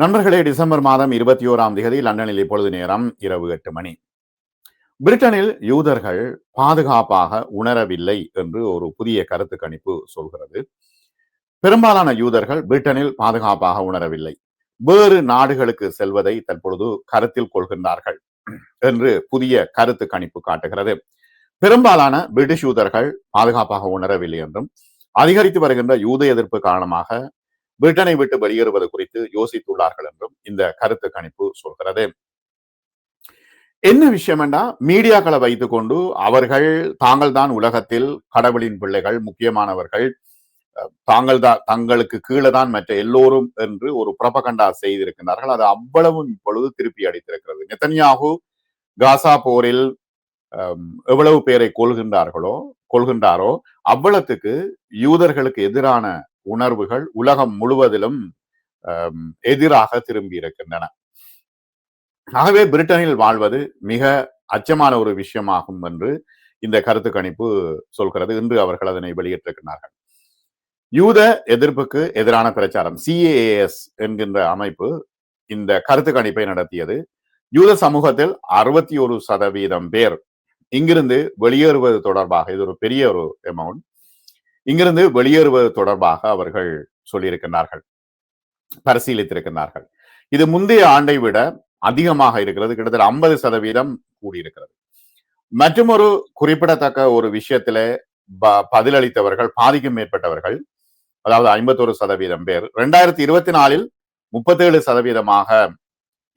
நண்பர்களே, டிசம்பர் மாதம் 21 லண்டனில் இப்பொழுது நேரம் இரவு 8 மணி. பிரிட்டனில் யூதர்கள் பாதுகாப்பாக உணரவில்லை என்று ஒரு புதிய கருத்து கணிப்பு சொல்கிறது. பெரும்பாலான யூதர்கள் பிரிட்டனில் பாதுகாப்பாக உணரவில்லை, வேறு நாடுகளுக்கு செல்வதை தற்பொழுது கருத்தில் கொள்கின்றார்கள் என்று புதிய கருத்து கணிப்பு காட்டுகிறது. பெரும்பாலான பிரிட்டிஷ் யூதர்கள் பாதுகாப்பாக உணரவில்லை என்றும், அதிகரித்து வருகின்ற யூத எதிர்ப்பு காரணமாக பிரிட்டனை விட்டு வெளியேறுவது குறித்து யோசித்துள்ளார்கள் என்றும் இந்த கருத்து கணிப்பு சொல்கிறது. என்ன விஷயம் என்றா, மீடியாக்களை வைத்துக் கொண்டு அவர்கள் தாங்கள் தான் உலகத்தில் கடவுளின் பிள்ளைகள், முக்கியமானவர்கள், தங்களுக்கு கீழே தான் மற்ற எல்லோரும் என்று ஒரு புரபகண்டா செய்திருக்கிறார்கள். அது அவ்வளவும் இப்பொழுது திருப்பி அடித்திருக்கிறது. நெதன்யாகு காசா போரில் எவ்வளவு பேரை கொள்கின்றாரோ அவ்வளத்துக்கு யூதர்களுக்கு எதிரான உணர்வுகள் உலகம் முழுவதிலும் எதிராக திரும்பி இருக்கின்றன. ஆகவே பிரிட்டனில் வாழ்வது மிக அச்சமான ஒரு விஷயமாகும் என்று இந்த கருத்து கணிப்பு சொல்கிறது. இன்று அவர்கள் அதனை வெளியிட்டிருக்கிறார்கள். யூத எதிர்ப்புக்கு எதிரான பிரச்சாரம் CAAS என்கின்ற அமைப்பு இந்த கருத்து கணிப்பை நடத்தியது. யூத சமூகத்தில் 61% பேர் இங்கிருந்து வெளியேறுவது தொடர்பாக, இது ஒரு பெரிய ஒரு அமௌண்ட், இங்கிருந்து வெளியேறுவது தொடர்பாக அவர்கள் சொல்லியிருக்கிறார்கள், பரிசீலித்திருக்கிறார்கள். இது முந்தைய ஆண்டை விட அதிகமாக இருக்கிறது. கிட்டத்தட்ட 50% கூடியிருக்கிறது. மற்றும் ஒரு குறிப்பிடத்தக்க ஒரு விஷயத்தில பதிலளித்தவர்கள் பாதிக்கும் மேற்பட்டவர்கள், அதாவது 51% பேர் 2024 37%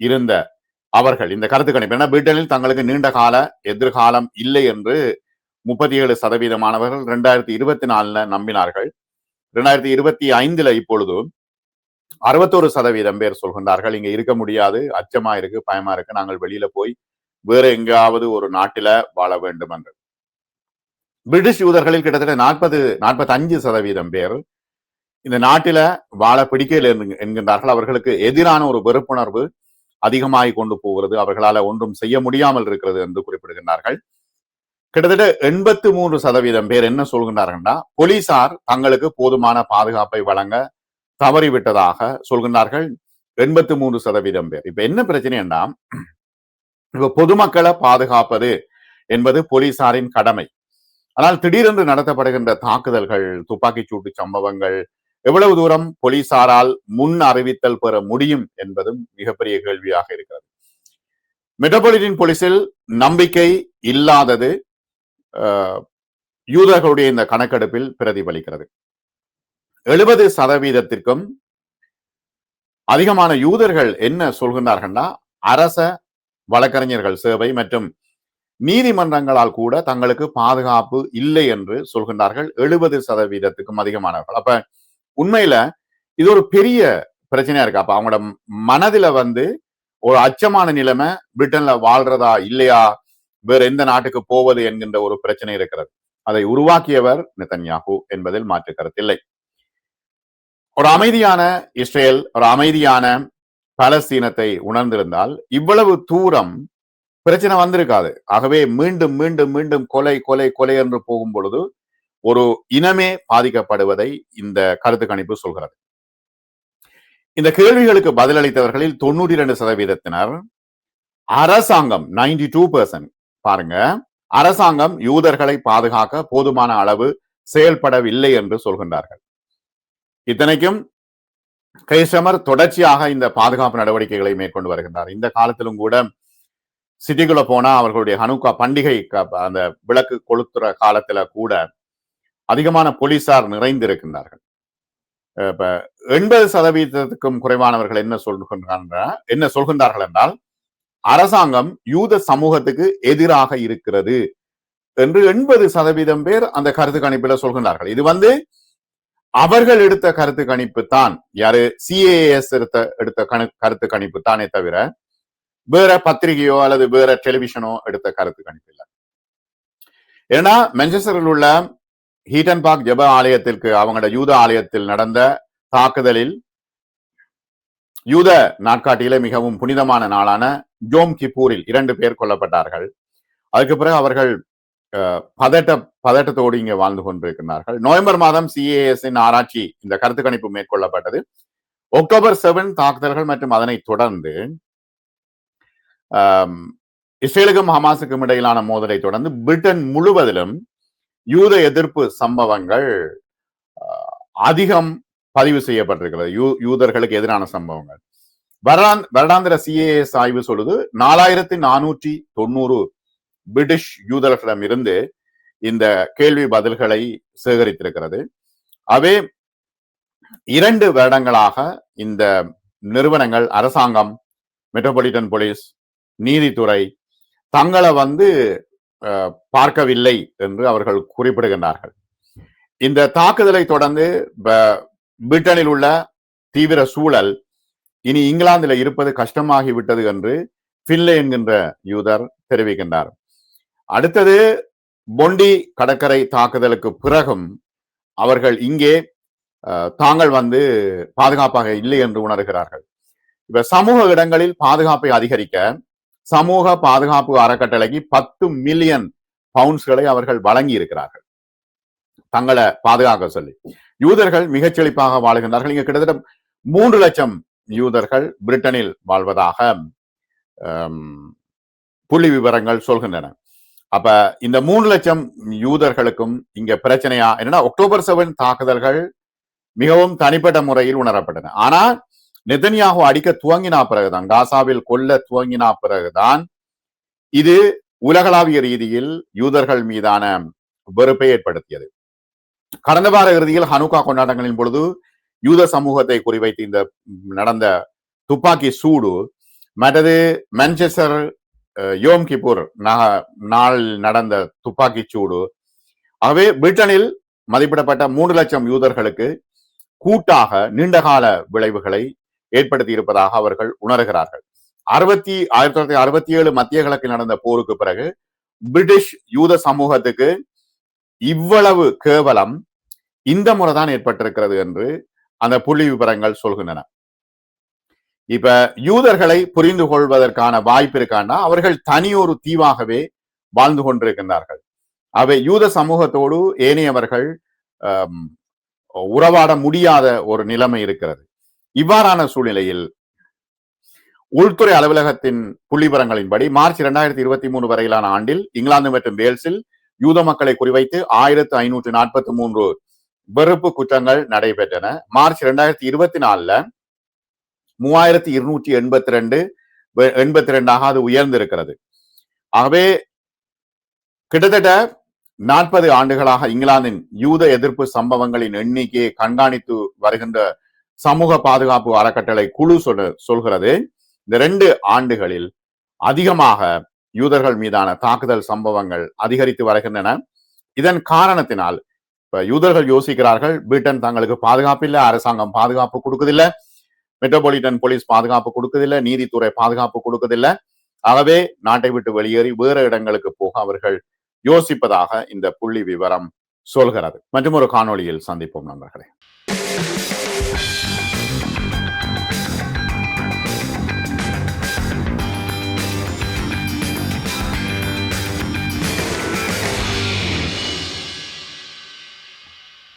இருந்த அவர்கள் இந்த கருத்து கணிப்பு, ஏன்னா பிரிட்டனில் தங்களுக்கு நீண்ட கால எதிர்காலம் இல்லை என்று 37% 2024 நம்பினார்கள். 2025 இப்பொழுது 61% பேர் சொல்கின்றார்கள், இங்க இருக்க முடியாது, அச்சமா இருக்கு, பயமா இருக்கு, நாங்கள் வெளியில போய் வேற எங்காவது ஒரு நாட்டில வாழ வேண்டும் என்று. பிரிட்டிஷ் யூதர்களில் கிட்டத்தட்ட 45% பேர் இந்த நாட்டில வாழ பிடிக்கல என்கின்றார்கள். அவர்களுக்கு எதிரான ஒரு வெறுப்புணர்வு அதிகமாகி கொண்டு போகிறது, அவர்களால் ஒன்றும் செய்ய முடியாமல் இருக்கிறது என்று குறிப்பிடுகின்றார்கள். கிட்டத்தட்ட 83% பேர் என்ன சொல்கின்றார்கள்னா, போலீசார் தங்களுக்கு போதுமான பாதுகாப்பை வழங்க தவறிவிட்டதாக சொல்கின்றார்கள். 83% பேர். இப்ப என்ன பிரச்சனை என்றா, இப்ப பொதுமக்களை பாதுகாப்பது என்பது போலீசாரின் கடமை. ஆனால் திடீரென்று நடத்தப்படுகின்ற தாக்குதல்கள், துப்பாக்கிச் சூட்டு சம்பவங்கள் எவ்வளவு தூரம் போலீசாரால் முன் அறிவித்தல் பெற முடியும் என்பதும் மிகப்பெரிய கேள்வியாக இருக்கிறது. மெட்ரோபாலிட்டன் போலீஸில் நம்பிக்கை இல்லாதது யூதர்களுடைய இந்த கணக்கெடுப்பில் பிரதிபலிக்கிறது. 70%க்கும் அதிகமான யூதர்கள் என்ன சொல்கின்றார்கள்னா, அரச வழக்கறிஞர்கள் சேவை மற்றும் நீதிமன்றங்களால் கூட தங்களுக்கு பாதுகாப்பு இல்லை என்று சொல்கின்றார்கள். 70%க்கும் அதிகமானவர்கள். அப்ப உண்மையில இது ஒரு பெரிய பிரச்சனையா இருக்கு. அப்ப அவங்களோட மனதில ஒரு அச்சமான நிலைமை, பிரிட்டன்ல வாழ்றதா இல்லையா, வேற எந்த நாட்டுக்கு போவது என்கின்ற ஒரு பிரச்சனை இருக்கிறது. அதை உருவாக்கியவர் நெதன்யாகு என்பதில் மாற்று கருத்தில்லை. ஒரு அமைதியான இஸ்ரேல், ஒரு அமைதியான பாலஸ்தீனத்தை உணர்ந்திருந்தால் இவ்வளவு தூரம் பிரச்சனை வந்திருக்காது. ஆகவே மீண்டும் மீண்டும் மீண்டும் கொலை கொலை கொலை என்று போகும் பொழுது ஒரு இனமே பாதிக்கப்படுவதை இந்த கருத்து கணிப்பு சொல்கிறது. இந்த கேள்விகளுக்கு பதிலளித்தவர்களில் 92% அரசாங்கம், 92% பாருங்க, அரசாங்கம் யூதர்களை பாதுகாக்க போதுமான அளவு செயல்படவில்லை என்று சொல்கின்றார்கள். இத்தனைக்கும் கைசமர் தொடர்ச்சியாக இந்த பாதுகாப்பு நடவடிக்கைகளை மேற்கொண்டு வருகின்றார். இந்த காலத்திலும் கூட சிட்டிக்குள்ள போனா அவர்களுடைய ஹனுக்கா பண்டிகை, அந்த விளக்கு கொளுத்துற காலத்துல கூட அதிகமான போலீசார் நிறைந்திருக்கின்றார்கள். இப்ப 80%க்கும் குறைவானவர்கள் என்ன சொல்கின்றார்கள் என்றால், அரசாங்கம் யூத சமூகத்துக்கு எதிராக இருக்கிறது என்று 80% பேர் அந்த கருத்து கணிப்பில சொல்கின்றார்கள். இது அவர்கள் எடுத்த கருத்து கணிப்பு தான், யாரு CAAS எடுத்த கருத்து கணிப்பு தானே தவிர வேற பத்திரிகையோ அல்லது வேற டெலிவிஷனோ எடுத்த கருத்து கணிப்பு இல்லை. ஏன்னா மான்செஸ்டரில் உள்ள ஹீட்டன் பார்க் ஜெப ஆலயத்திற்கு, அவங்களோட யூத ஆலயத்தில் நடந்த தாக்குதலில் யூத நாட்காட்டியில மிகவும் புனிதமான நாளான ஜோம் கிப்பூரில் 2 பேர் கொல்லப்பட்டார்கள். அதுக்கு பிறகு அவர்கள் பதட்டத்தோடு இங்கே வாழ்ந்து கொண்டிருக்கிறார்கள். நவம்பர் மாதம் CAAS ஆராய்ச்சி, இந்த கருத்து கணிப்பு மேற்கொள்ளப்பட்டது. அக்டோபர் 7 தாக்குதல்கள் மற்றும் அதனைத் தொடர்ந்து இஸ்ரேலுக்கும் ஹமாஸுக்கும் இடையிலான மோதலை தொடர்ந்து பிரிட்டன் முழுவதிலும் யூத எதிர்ப்பு சம்பவங்கள் அதிகம் பதிவு செய்யப்பட்டிருக்கிறது. யூதர்களுக்கு எதிரான சம்பவங்கள். வருடாந்திர CAS ஆய்வு சொல்லுது 4490 பிரிட்டிஷ் யூதர்களிடம் இருந்து இந்த கேள்வி பதில்களை சேகரித்திருக்கிறது. அவே 2 வருடங்களாக இந்த நிறுவனங்கள், அரசாங்கம், மெட்ரோபாலிட்டன் போலீஸ், நீதித்துறை தங்களை பார்க்கவில்லை என்று அவர்கள் குறிப்பிடுகின்றார்கள். இந்த தாக்குதலை தொடர்ந்து பிரிட்டனில் உள்ள தீவிர சூழல் இனி இங்கிலாந்தில் இருப்பது கஷ்டமாகிவிட்டது என்று ஃபின்லே என்கின்ற யூதர் தெரிவிக்கின்றார். அடுத்தது பொண்டி கடற்கரை தாக்குதலுக்கு பிறகும் அவர்கள் இங்கே தாங்கள் பாதுகாப்பாக இல்லை என்று உணர்கிறார்கள். இப்ப சமூக இடங்களில் பாதுகாப்பை அதிகரிக்க சமூக பாதுகாப்பு அறக்கட்டளைக்கு 10 மில்லியன் பவுண்ட்ஸ்களை அவர்கள் வழங்கி இருக்கிறார்கள் தங்களை பாதுகாக்க சொல்லி. யூதர்கள் மிகச் செழிப்பாக வாழ்கின்றார்கள். இங்க கிட்டத்தட்ட 3 லட்சம் யூதர்கள் பிரிட்டனில் வாழ்வதாக புள்ளி விவரங்கள் சொல்கின்றன. அப்ப இந்த 3 லட்சம் யூதர்களுக்கும் இங்க பிரச்சனையா என்னன்னா, அக்டோபர் 7 தாக்குதல்கள் மிகவும் தனிப்பட்ட முறையில் உணரப்பட்டன. ஆனா நெதன்யாகு அடிக்க துவங்கினா பிறகுதான், காசாவில் கொல்ல துவங்கினா பிறகுதான் இது உலகளாவிய ரீதியில் யூதர்கள் மீதான வெறுப்பை ஏற்படுத்தியது. கடந்த வார இறுதியில் ஹனுக்கா கொண்டாட்டங்களின் பொழுது யூத சமூகத்தை குறிவைத்து இந்த நடந்த துப்பாக்கி சூடு, மற்றது மான்செஸ்டர் யோம் கிப்பூர் நாள் நடந்த துப்பாக்கி சூடு, ஆகவே பிரிட்டனில் மதிப்பிடப்பட்ட 3 லட்சம் யூதர்களுக்கு கூட்டாக நீண்டகால விளைவுகளை ஏற்படுத்தி இருப்பதாக அவர்கள் உணர்கிறார்கள். 1967 மத்திய கிழக்கில் நடந்த போருக்கு பிறகு பிரிட்டிஷ் யூத சமூகத்துக்கு இவ்வளவு கேவலம் இந்த முறைதான் ஏற்பட்டிருக்கிறது என்று அந்த புள்ளி விவரங்கள் சொல்கின்றன. இப்ப யூதர்களை புரிந்து கொள்வதற்கான வாய்ப்பு இருக்காண்டா அவர்கள் தனியொரு தீவாகவே வாழ்ந்து கொண்டிருக்கின்றார்கள். அவை யூத சமூகத்தோடு ஏனையவர்கள் உறவாட முடியாத ஒரு நிலைமை இருக்கிறது. இவ்வாறான சூழ்நிலையில் உள்துறை அலுவலகத்தின் புள்ளிவிவரங்களின்படி மார்ச் 2023 வரையிலான ஆண்டில் இங்கிலாந்து மற்றும் வேல்ஸில் யூத மக்களை குறிவைத்து 1543 வெறுப்பு குற்றங்கள் நடைபெற்றன. மார்ச் 2024 3282 அது உயர்ந்திருக்கிறது. ஆகவே கிட்டத்தட்ட 40 ஆண்டுகளாக இங்கிலாந்தின் யூத எதிர்ப்பு சம்பவங்களின் எண்ணிக்கையை கண்காணித்து வருகின்ற சமூக பாதுகாப்பு அறக்கட்டளை குழு சொல்கிறது, இந்த 2 ஆண்டுகளில் அதிகமாக யூதர்கள் மீதான தாக்குதல் சம்பவங்கள் அதிகரித்து வருகின்றன. இதன் காரணத்தினால் இப்ப யூதர்கள் யோசிக்கிறார்கள், பிரிட்டன் தங்களுக்கு பாதுகாப்பு இல்லை, அரசாங்கம் பாதுகாப்பு கொடுக்குதில்லை, மெட்ரோபாலிட்டன் போலீஸ் பாதுகாப்பு கொடுக்குதில்லை, நீதித்துறை பாதுகாப்பு கொடுக்குதில்லை. ஆகவே நாட்டை விட்டு வெளியேறி வேறு இடங்களுக்கு போக அவர்கள் யோசிப்பதாக இந்த புள்ளி விவரம் சொல்கிறது. மற்றும் ஒரு காணொளியில் சந்திப்போம் நண்பர்களே.